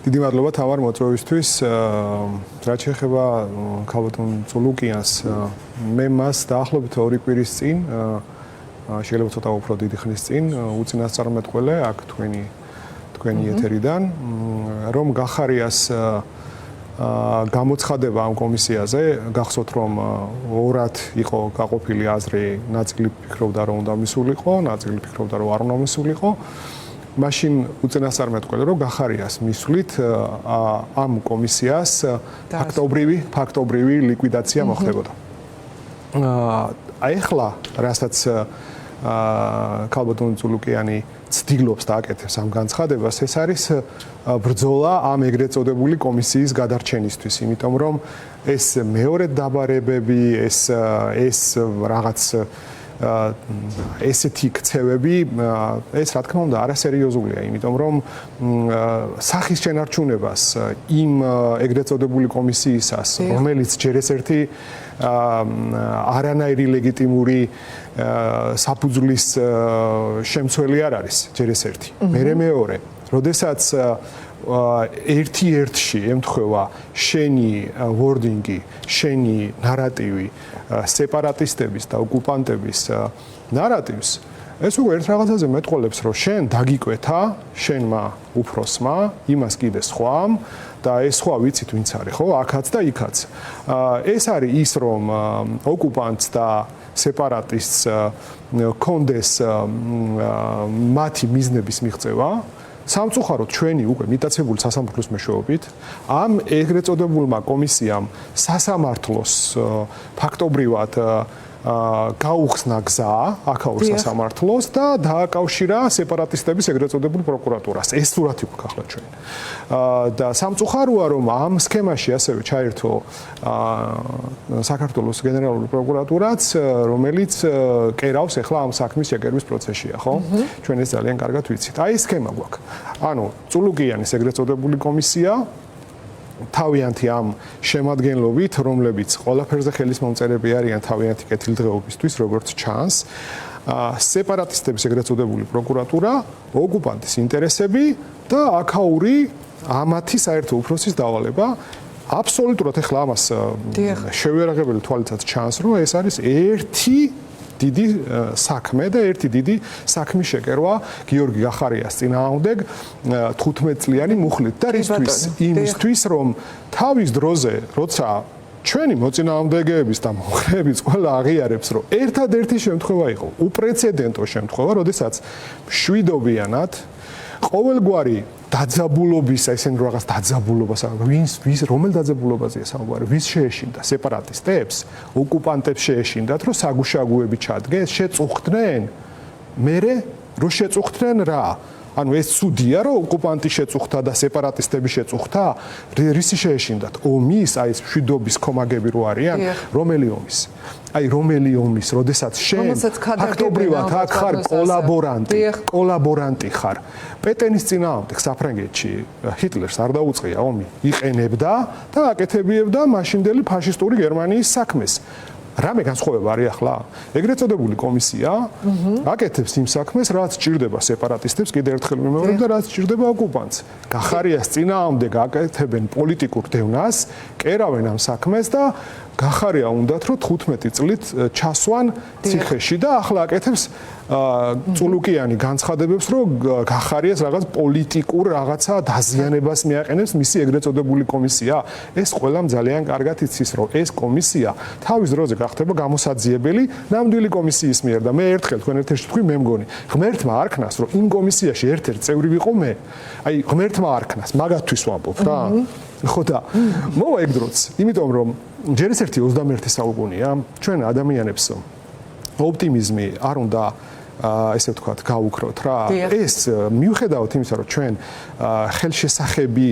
დიდი მადლობა თამარ მოწვევისთვის. რაც შეეხება ქალბატონ წულუკიანს, მე მას დაახლოებით 2 კვირის წინ, შეიძლება ცოტა უფრო დიდი ხნის წინ, უწინასწარმეტყველე აქ თქვენი ეთერიდან, რომ გახარიას გამოცხადება ამ კომისიაზე, გახსოვთ რომ ორად იყო გაყოფილი აზრი, ნაწილი ფიქრობდა რომ უნდა მისულიყო, ნაწილი ფიქრობდა რომ არ უნდა მისულიყო. მაშინ უწინასწარმეტყველე რომ გახარიას მისვლით ამ კომისიას ფაქტობრივი ლიკვიდაცია მოხდებოდა. ახლა რასაც ქალბატონ წულუკიანი ცდილობს და აკეთებს ამ განცხადებას, ეს არის ბრძოლა ამ ეგრეთ წოდებული კომისიის გადარჩენისთვის, იმიტომ რომ ეს მეორე დაბარებები, ეს რაღაც ესეთი ქცევები, ეს რა თქმა უნდა არასერიოზულია, იმიტომ რომ სახის შენარჩუნებას იმ ეგრეთ წოდებული კომისიისას, რომელიც ჯერ ეს ერთი არანაირი ლეგიტიმური საფუძვლის შემცველი არ არის, ჯერ ეს ერთი. მეორე, როდესაც ერთ-ერთში ემთხვევა შენი ვორდინგი, შენი ნარატივი სეპარატისტების და ოკუპანტების ნარატივს, ეს უკვე ერთ რაღაცაზე მეტყოლებს, რომ შენ დაგიკვეთა, შენმა უფროსმა, იმას კიდე სხვამ და ეს სხვა ვიცით ვინც არის, ხო? აქაც და იქაც. ეს არის ის, რომ ოკუპანტს და სეპარატისტს კონდეს მათი მიზნების მიღწევა. სამწუხაროდ ჩვენი უკვე მიტაცებული სასამართლოს მეშვეობით ამ ეგრეთ წოდებულმა კომისიამ სასამართლოს ფაქტობრივად გაუხსნა გზა აქაურ სასამართლოს და დააკავშირა სეპარატისტების ეგრეთ წოდებულ პროკურატურას. ეს სურათი გვაქვს ახლა ჩვენ. და სამწუხაროა რომ ამ სქემაში ასევე ჩაერთო საქართველოს გენერალური პროკურატურაც, რომელიც კერავს ახლა ამ საქმის შეკერვის პროცესშია, ხო? ჩვენ ეს ძალიან კარგად ვიცით. აი ეს სქემა გვაქვს. ანუ წულუკიანის ეგრეთ წოდებული კომისია თავიანთი ამ შემადგენლობით, რომლებიც ყველაფერზე ხელის მომწერები არიან თავიანთი კეთილდღეობისთვის, როგორც ჩანს, სეპარატისტების ეგრეთ წოდებული პროკურატურა, ოკუპანტის ინტერესები და აქაური ამათი საერთო უფროსის დავალება. აბსოლუტურად ახლა ამას შევიარაღებელი თვალითაც ჩანს, რომ ეს არის ერთი დიდი საქმე და ერთი დიდი საქმის შეკერვა გიორგი გახარიას წინააღმდეგ 15 წლიანი მუხლით და იმისთვის რომ თავის დროზე როცა ჩვენი მოწინააღმდეგეების და მომხრეების ყველა აღიარებს რომ ერთადერთი შემთხვევა იყო უპრეცედენტო შემთხვევა, როდესაც მშვიდობიანად ყოველგვარი დაძაბულობის, ესენ რაღაც დაძაბულობას, ვის რომელ დაძაბულობაზეა საუბარი, ვის შეეშინდა სეპარატისტებს, ოკუპანტებს შეეშინდათ, რომ საგუშაგოები ჩადგეს, შეწუხდნენ, მერე რო შეწუხდნენ რა? ანუ ეს ცუდია, რომ ოკუპანტი შეწუხდა და სეპარატისტები შეწუხდა, რისი შეეშინდათ? ომის, აი ეს მშვიდობის კომაგები რო არიან, რომელი ომის? აი რომელი ომის, როდესაც შენ ფაქტობრივად აქ ხარ კოლაბორანტი ხარ. პეტენის წინააღმდეგ საფრანგეთში ჰიტლერს არ დაუწყია ომი, იყენებდა და აკეთებიებდა მაშინდელი ფაშისტური გერმანიის საქმეს. რამე განსხვავება არის ახლა? ეგრეთ წოდებული კომისია აკეთებს იმ საქმეს, რაც ჭირდება სეპარატისტებს, კიდევ ერთხელ ვიმეორებ და რაც ჭირდება ოკუპანტს. გახარიას წინააღმდეგ აკეთებენ პოლიტიკურ დევნას, კერავენ ამ საქმეს და გახარია უნდათ რომ 15 წლით ჩასვან ციხეში და ახლა აკეთებს წულუკიანი განცხადებებს, რომ გახარიას რაღაც პოლიტიკურ რაღაცა დაზიანებას მიაყენებს მისი ეგრეთ წოდებული კომისია. ეს ყველამ ძალიან კარგად იცის, რომ ეს კომისია თავის დროზე გახდება გამოსაძიებელი ნამდვილი კომისიის მიერ და მე ერთხელ თქვენ ეთერში თქვი, მე მგონი ღმერთმა არქნას, რომ იმ კომისიაში ერთ-ერთი წევრი ვიყო მე. აი ღმერთმა არქნას, მაგათთვის ვამბობ რა. ხო და მოვა ეგ დროც, იმიტომ რომ ჯერ ეს ერთი 21 საუკუნეა, ჩვენ ადამიანებს ოპტიმიზმი არ უნდა ესე ვთქვათ, გავუქროთ რა. ეს მიუხედავად იმისა, რომ ჩვენ ხელშესახები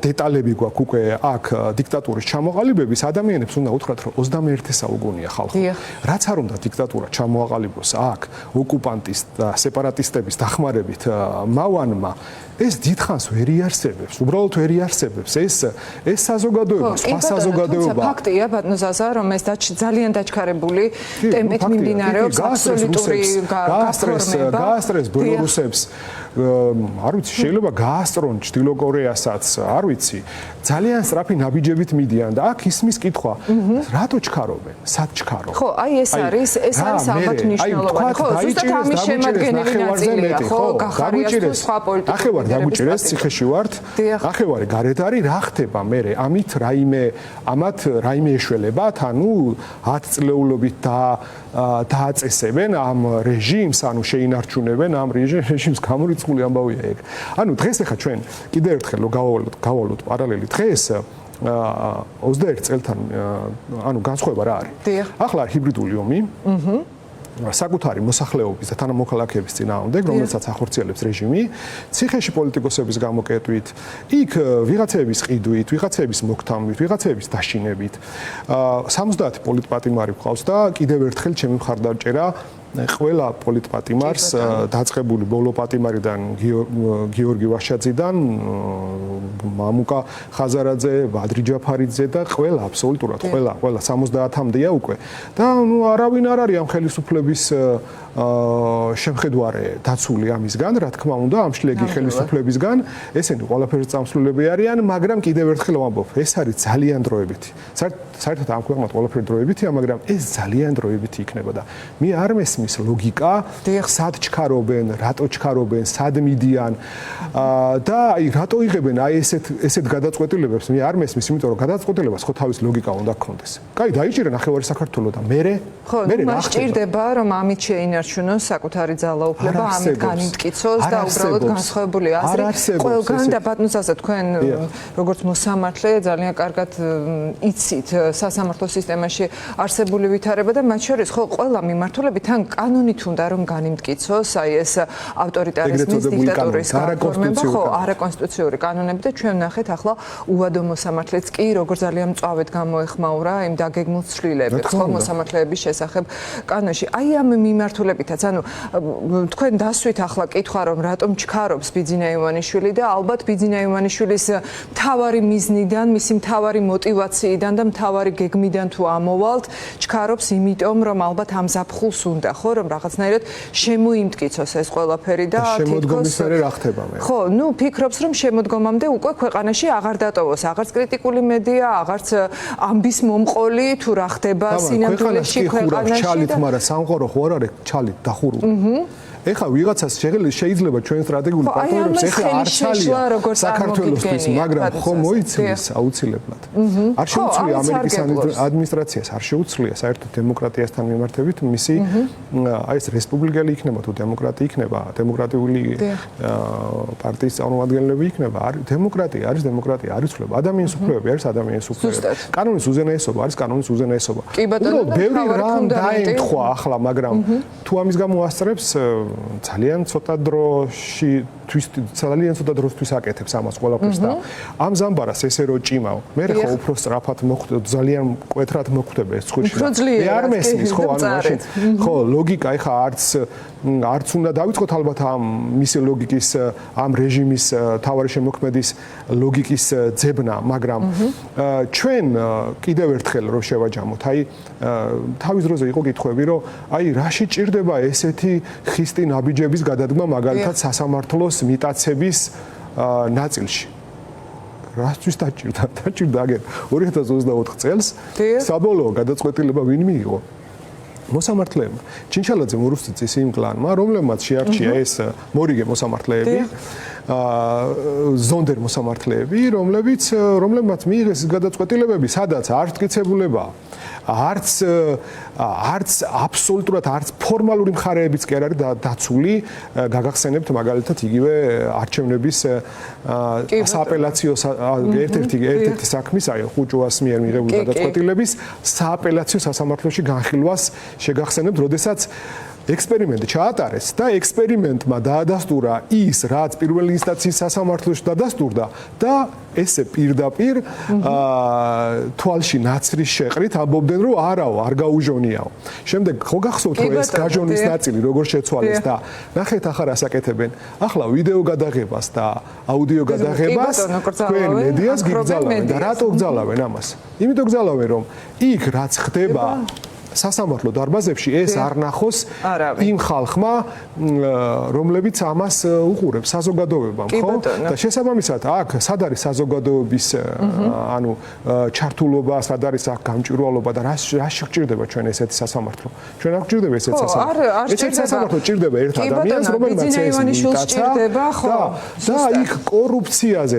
დეტალები გვაქვს უკვე აქ დიქტატურის ჩამოყალიბების, ადამიანებს უნდა უთხრათ, რომ 21 საუკუნეა ხალხო. რაც არ უნდა დიქტატურა ჩამოაყალიბოს აქ ოკუპანტის და სეპარატისტების დახმარებით მავანმა, ეს დიდხანს ვერ იარსებებს, უბრალოდ ვერ იარსებებს. ეს საზოგადოება, სხვა საზოგადოება. ფაქტია, ბატონო ზაზა, რომ ეს ძალიან დაჩქარებული ტემპით მიმდინარეობს აბსოლუტური გასტრესს ბელორუსებს არ ვიცი, შეიძლება გაასწრონ ჩრდილო კორეასაც, არ ვიცი. ძალიან სწრაფი ნაბიჯებით მიდიან და აქ ისმის კითხვა, რატო ჩქარობენ? სად ჩქარო? ხო, აი ეს არის ალბათ მნიშვნელოვანი. ხო, ზუსტად ამის შემადგენელი ნაწილია, ხო, გახარიას თუ სხვა პოლიტიკურ ახევარ დაგვიჭირეს, ციხეში ვართ. ახევარი გარეთ არის, რა ხდება მე? ამით ამათ რაიმე ეშველებათ, ანუ 10 წლეულობით დააწესებენ ამ რეჟიმს, ანუ შეინარჩუნებენ ამ რეჟიმს გამორიცხული ამბავია ეგ. ანუ დღეს ახლა ჩვენ კიდევ ერთხელ გავალოთ პარალელი დღეს 21 წელთან ანუ განსხვავება რა არის? ახლა ჰიბრიდული ომი. საკუთარი მოსახლეობის და თანამოქალაქეების წინააღმდეგ, რომელსაც ახორციელებს რეჟიმი, ციხეში პოლიტიკოსების გამოკეტვით, იქ ვიღაცების ყიდვით, ვიღაცების მოქთამვით, ვიღაცების დაშინებით. 70 პოლიტპატიმარი გვყავს და კიდევ ერთხელ ჩემი მხარდაჭერა ყველა პოლიტპატიმარს დაწყებული ბოლო პატიმარიდან გიორგი ვაშაძიდან, მამუკა ხაზარაძე, ბადრი ჯაფარიძე და ყველა აბსოლუტურად ყველა 70-მდეა უკვე. და არავინ არ არის ამ ხელისუფლების შემხედვარე დაცული ამისგან, რა თქმა უნდა, ამ შლეგი ხელისუფლებისგან, ესენი ყველაფერს წამსვლელები არიან, მაგრამ კიდევ ერთხელ ვამბობ, ეს არის ძალიან დროებითი. საერთოდ ამ ქვეყნად ყველაფერი დროებითია, მაგრამ ეს ძალიან დროებითი იქნება და მე არ მესმის ლოგიკა, სად ჩქარობენ, რატო ჩქარობენ, სად მიდიან და აი რატო იღებენ აი ესეთ გადაწყვეტილებებს, მე არ მესმის, იმიტომ რომ გადაწყვეტილებას ხო თავის ლოგიკა უნდა გქონდეს. კაი, დაიჭირე ნახევარი საქართველო და მე მას ჭირდება რომ ამით შეინარჩუნოს საკუთარი ძალაუფლება, ამით განიმტკიცოს და უბრალოდ განსხვავებული აზრი ყველგან და ბატონსაზე თქვენ როგორც მოსამართლე ძალიან კარგად იცით სასამართლო სისტემაში არსებული ვითარება და მათ შორის ხო ყველა მიმართულები თან კანონით უნდა რომ განიმტკიცოს აი ეს ავტორიტარიზმის დიქტატურის გაფორმება, ხო, არაკონსტიტუციური კანონები და ჩვენ ვნახეთ ახლა უვადო მოსამართლეც კი როგორ ძალიან მწვავედ გამოეხმაურა იმ დაგეგმილ ცვლილებებს ხო მოსამართლეების შესახებ კანონში. აი ამ მიმართულებითაც, ანუ თქვენ დასვით ახლა კითხვა რომ რატომ ჩქარობს ბიძინა ივანიშვილი და ალბათ ბიძინა ივანიშვილის მთავარი მიზნიდან, მისი მთავარი мотиваციიდან და მთავარი გეგმიდან თუ ამოვალთ, ჩქარობს იმიტომ რომ ალბათ ამ ზაფხულს უნდა ხო რომ რაღაცნაირად შემოიმტკიცოს ეს ყველაფერი და შემოდგომის მერე რა ხდება მე? ხო, ნუ ფიქრობს რომ შემოდგომამდე უკვე ქვეყანაში აღარ დატოვოს, აღარც კრიტიკული მედია, აღარც ამბის მომყოლი თუ რა ხდება სინამდვილეში ქვეყანაში. ჩალით, მაგრამ სამყარო ხო არ არის ჩალით დახურული. ეხლა ვიღაცას შეიძლება ჩვენ სტრატეგიული პარტნიორებს ეხლა არ ცალია საქართველოსთვის, მაგრამ ხო მოიცლის აუცილებლად. არ შეუძლია ამერიკის ადმინისტრაციას, არ შეუძლია საერთოდ დემოკრატიასთან მიმართებით მისი აი ეს რესპუბლიკელი იქნება თუ დემოკრატი იქნება, დემოკრატიული პარტიის წარმომადგენლები იქნება, დემოკრატია არის დემოკრატია, არ იცვლება. ადამიანის უფლებები არის ადამიანის უფლებები. კანონის უზენაესობა არის კანონის უზენაესობა. უბრალოდ ბევრი რამ დაემთხვა ახლა, მაგრამ თუ ამის გამო ასწრებს ძალიან ცოტა დროსთვის აკეთებს ამას ყველაფერს და ამ ზამბარას ესე რო ჭიმავ, მე ხო უფრო სწრაფად ძალიან მკვეთრად მოხვდება ეს ცხვირში. მე არ მესმის ხო ანუ მაშინ ხო ლოგიკა ეხა არც უნდა დავიწყოთ ალბათ ამ მისი ლოგიკის ამ რეჟიმის თავარი შემოქმედის ლოგიკის ძებნა, მაგრამ ჩვენ კიდევ ერთხელ რო შევაჯამოთ, აი თავის დროზე იყო კითხვები, რომ აი რაში ჭირდება ესეთი ხისტი ნაბიჯების გადადგმა მაგალითად სასამართლოს მიტაცების ნაწილში. რასთვის დაჭირდა? დაჭირდა აგერ 2024 წელს საბოლოო გადაწყვეტილება ვინ მიიღო? მოსამართლეებმა. ჩინჩალაძე მურუსტიცის იმ კლანმა, რომლებმაც შეარჩია ეს მორიგე მოსამართლეები, ზონდერ მოსამართლეები, რომლებმაც მიიღეს გადაწყვეტილებები, სადაც არ მტკიცებულებაა. არც აბსოლუტურად არც ფორმალური მხარეებიც კი არ არის დაცული, გაგახსენებთ მაგალითად იგივე არჩევნების სააპელაციო ერთ-ერთი საქმის, აი ხუჭუას მიერ მიღებული გადაწყვეტილების სააპელაციო სასამართლოში განხილვას შეგახსენებთ, როდესაც ექსპერიმენტი ჩაატარეს და ექსპერიმენტმა დაადასტურა ის, რაც პირველი ინსტანციის სასამართლოში დადასტურდა და ესე პირდაპირ თვალში ნაცრის შეყრით ამბობდნენ, რომ არაო, არ გაუჟონიაო. შემდეგ ხო გახსოვთ, რომ ეს გაჟონის ნაწილი როგორ შეცვალეს და ნახეთ ახლა რას აკეთებენ. ახლა ვიდეო გადაღებას და აუდიო გადაღებას თქვენ მედიას გიგზალავენ და რატო გზალავენ ამას? იმიტომ გზალავენ, რომ იქ რაც ხდება სასამართლო დარბაზებში ეს არ ნახოს იმ ხალხმა, რომლებიც ამას უყურებს საზოგადოებამ, ხო? და შესაბამისად, აქ სად არის საზოგადოების ანუ ჩართულობა, სად არის აქ გამჭვირვალობა და რა სჭირდება ჩვენ ესეთი სასამართლო? ჩვენ არ გვჭირდება ესეთი სასამართლო. ესეთი სასამართლო ჭირდება ერთ ადამიანს, რომელმაც ეს ჭირდება, ხო? და იქ კორუფციაზე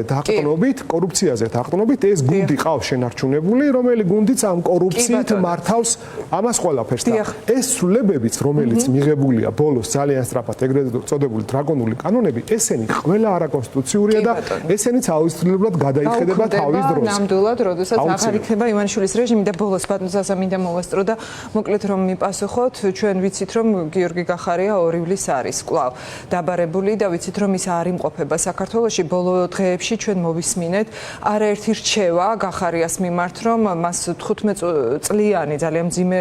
დაყრდნობით ეს გუნდი ყავს შენარჩუნებული, რომელი გუნდიც ამ კორუფციით მართავს ამას ყველაფერს და ეს ცვლილებებიც, რომელიც მიღებულია ბოლოს ძალიან სწრაფად ეგრეთ წოდებული დრაკონული კანონები, ესენი ყველა არაკონსტიტუციურია და ესენიც აუცილებლად გადაიხედება თავის დროს. ნამდვილად, როდესაც აღარ იქნება ივანიშვილის რეჟიმი და ბოლოს ბატონზაზა მინდა მოვასწრო და მოკლედ რომ მიპასუხოთ, ჩვენ ვიცით რომ გიორგი გახარია ორიulis არის კვლავ დაბარებული და ვიცით რომ ის არ იმყოფება საქართველოში. ბოლო დღეებში ჩვენ მოვისმინეთ არაერთი რჩევა გახარიას მიმართ, რომ მას 15 წლიანი ძალიან მძიმე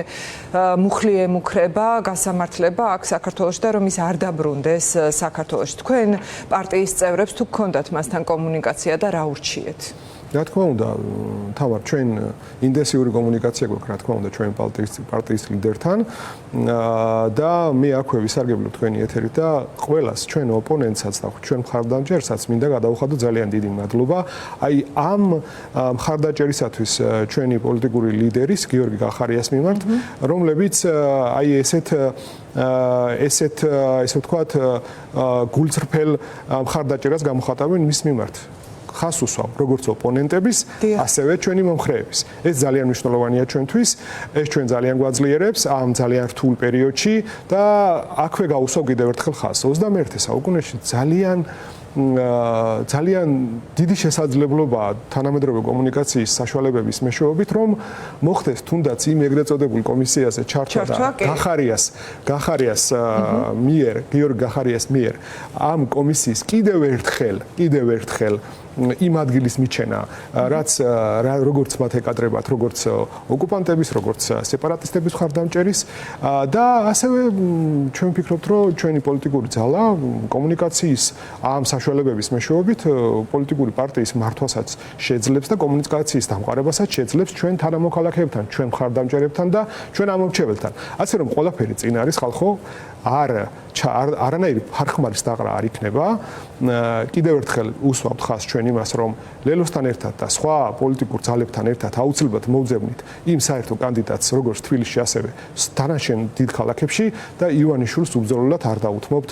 მუხლი ემუქრება გასამართლება აქ საქართველოში და რომ ის არ დაბრუნდეს საქართველოში. თქვენ პარტიის წევრებს თუ გქონდათ მასთან კომუნიკაცია და რა ურჩიეთ? რა თქმა უნდა, თავარ ჩვენ ინტენსიური კომუნიკაცია გვაქვს, რა თქმა უნდა, ჩვენ პარტიის ლიდერთან და მე აქვე ვისარგებლებ თქვენი ეთერით და ყველას ჩვენ ოპონენტსაც და ჩვენ მხარდამჭერსაც მინდა გადავუხადო ძალიან დიდი მადლობა. აი ამ მხარდაჭერისათვის ჩვენი პოლიტიკური ლიდერის გიორგი გახარიას მიმართ, რომლებიც აი ესეთ ვთქვათ გულწრფელ მხარდაჭერას გამოხატავენ მის მიმართ. ხას უსვამ როგორც ოპონენტების, ასევე ჩვენი მომხრეების. ეს ძალიან მნიშვნელოვანია ჩვენთვის, ეს ჩვენ ძალიან გვაძლიერებს ამ ძალიან რთულ პერიოდში და აქვე გავუსვავ კიდევ ერთხელ ხას. 21 საუკუნეში ძალიან დიდი შესაძლებლობაა თანამედროვე კომუნიკაციის საშუალებების მეშვეობით, რომ მოხდეს თუნდაც იმ ეგრეთ წოდებულ კომისიაზე ჩართვა და გიორგი გახარიას მიერ ამ კომისიის კიდევ ერთხელ იმ ადგილის მიჩენა, რაც როგორც მათ ეკადრებათ, როგორც ოკუპანტების, როგორც სეპარატისტების მხარდამჭერის და ასევე ჩვენ ვფიქრობთ, რომ ჩვენი პოლიტიკური ძალა კომუნიკაციის ამ საშუალებების მეშვეობით პოლიტიკური პარტიის მართვასაც შეძლებს და კომუნიკაციის დამყარებასაც შეძლებს ჩვენ თანამოქალაქეებთან, ჩვენ მხარდამჭერებთან და ჩვენ ამორჩეველთან. ასე რომ ყველაფერი წინ არის ხალხო, არანაირი ფარხმარის დაყრა არ იქნება. კიდევ ერთხელ უსვამთ ხას ჩვენ იმას, რომ ლელოსთან ერთად და სხვა პოლიტიკურ ძალებთან ერთად აუცილებლად მოვძებნით იმ საერთო კანდიდატს, როგორც თბილისში, ასევე დანარჩენ დიდ ქალაქებში და ივანიშვილს უბრძოლებლად არ დაუთმობთ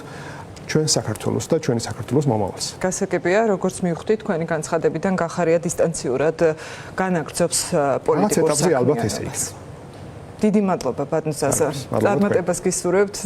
ჩვენ საქართველოს და ჩვენი საქართველოს მომავალს. გასაგებია, როგორც მივხვდით, თქვენი განცხადებიდან გახარია დისტანციურად განაგრძობს პოლიტიკურ საქმიანობას. ალბათ ესე იქნება. დიდი მადლობა ბატონზაზა. წარმატებას გისურვებთ.